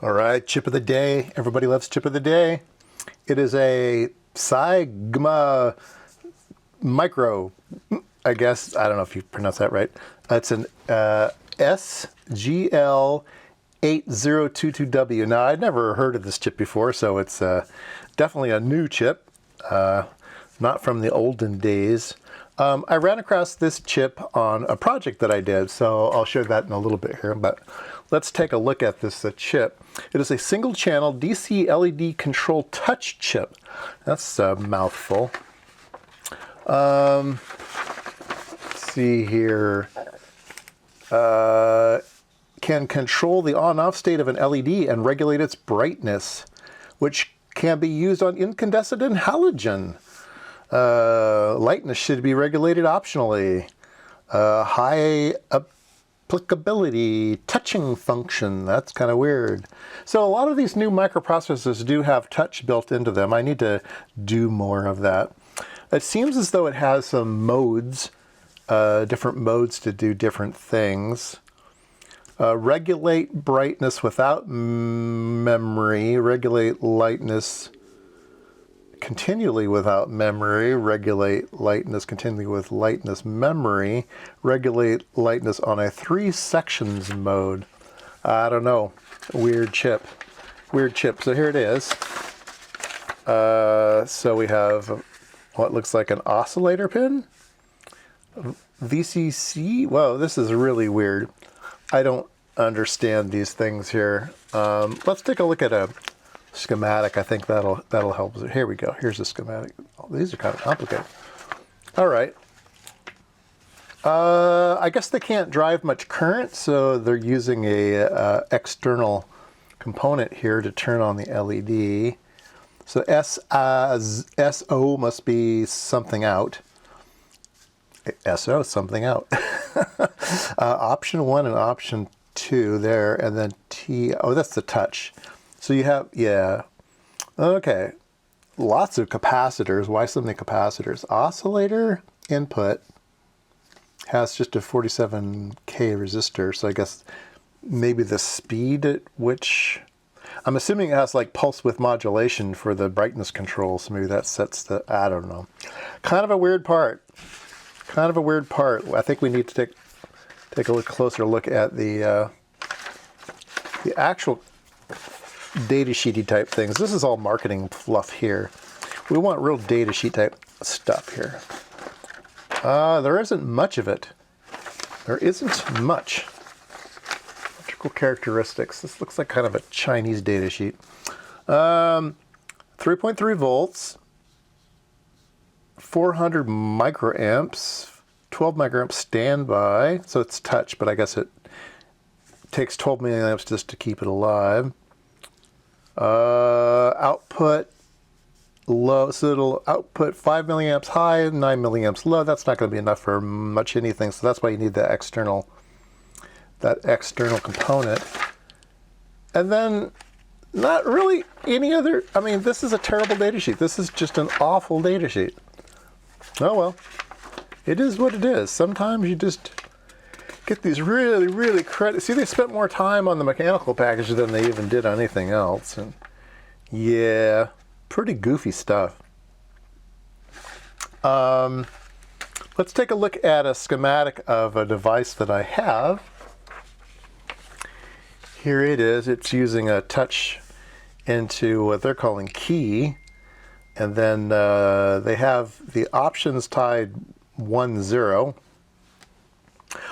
All right, chip of the day. Everybody loves chip of the day. It is a Sigma Micro, I guess. I don't know if you pronounce that right. It's an SGL8022W. Now, I'd never heard of this chip before, so it's definitely a new chip, not from the olden days. I ran across this chip on a project that I did, so I'll show that in a little bit here, but let's take a look at this chip. It is a single channel DC LED control touch chip. That's a mouthful. Let's see here. Can control the on-off state of an LED and regulate its brightness, which can be used on incandescent and halogen. Lightness should be regulated optionally. High applicability touching function. That's kind of weird. So a lot of these new microprocessors do have touch built into them. I need to do more of that. It seems as though it has some modes, different modes to do different things. Regulate brightness without memory. Regulate lightness continually without memory. Regulate lightness continually with lightness memory. Regulate lightness on a 3 sections mode. I don't know. Weird chip. Weird chip. So here it is. So we have what looks like an oscillator pin. VCC. Whoa, this is really weird. I don't understand these things here. Let's take a look at a schematic. I think that'll help. Here we go. Here's the schematic. Oh, these are kind of complicated. All right. I guess they can't drive much current, so they're using a external component here to turn on the LED. So SO must be something out. SO, something out. Option 1 and option 2 there, and then T. Oh, that's the touch. So you have, yeah, okay, lots of capacitors. Why so many capacitors? Oscillator input has just a 47K resistor, so I guess maybe the speed at which, I'm assuming it has like pulse width modulation for the brightness control, so maybe that sets the, I don't know. Kind of a weird part. Kind of a weird part. I think we need to take a closer look at the actual data sheety type things. This is all marketing fluff here. We want real data sheet type stuff here. There isn't much of it. There isn't much. Electrical characteristics. This looks like kind of a Chinese data sheet. 3.3 volts, 400 microamps, 12 microamps standby. So it's touch, but I guess it takes 12 milliamps just to keep it alive. Output low, so it'll output 5 milliamps high, 9 milliamps low. That's not going to be enough for much anything, so that's why you need that external component. And then not really any other, I mean, this is a terrible data sheet. This is just an awful data sheet. Oh well, it is what it is. Sometimes you just get these really see, they spent more time on the mechanical package than they even did on anything else. And yeah, pretty goofy stuff. Let's take a look at a schematic of a device that I have. Here it is. It's using a touch into what they're calling key. And then they have the options tied 1-0.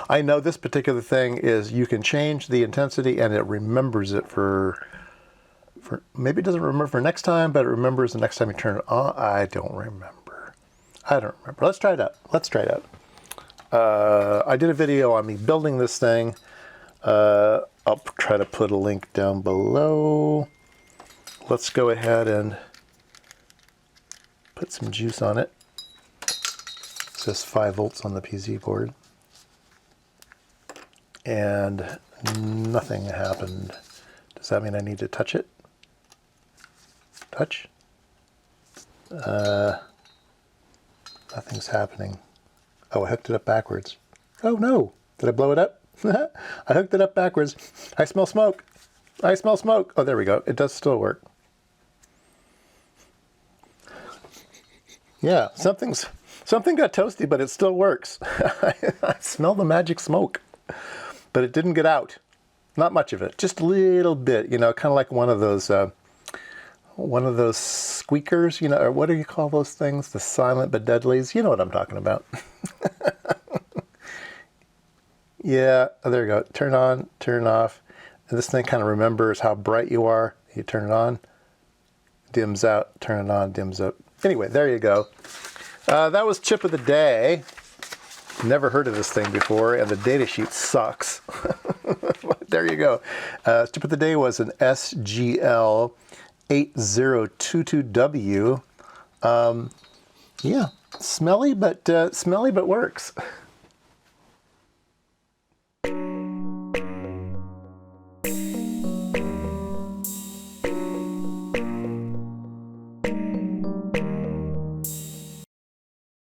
I know this particular thing is you can change the intensity and it remembers it for maybe it doesn't remember for next time, but it remembers the next time you turn it on. I don't remember. Let's try it out. I did a video on me building this thing. I'll try to put a link down below. Let's go ahead and put some juice on it. It says 5 volts on the PZ board. And nothing happened. Does that mean I need to touch it? Touch? Nothing's happening. Oh, I hooked it up backwards. Oh no! Did I blow it up? I hooked it up backwards. I smell smoke. I smell smoke. Oh, there we go. It does still work. Yeah, something got toasty, but it still works. I smell the magic smoke, but it didn't get out. Not much of it, just a little bit, you know, kind of like one of those squeakers, you know, or what do you call those things? The silent but deadlies. You know what I'm talking about. Yeah, oh, there you go. Turn on, turn off. And this thing kind of remembers how bright you are. You turn it on, dims out, turn it on, dims up. Anyway, there you go. That was Chip of the Day. Never heard of this thing before, and the data sheet sucks. There you go. Chip of the Day was an SGL8022W. Yeah, smelly but works.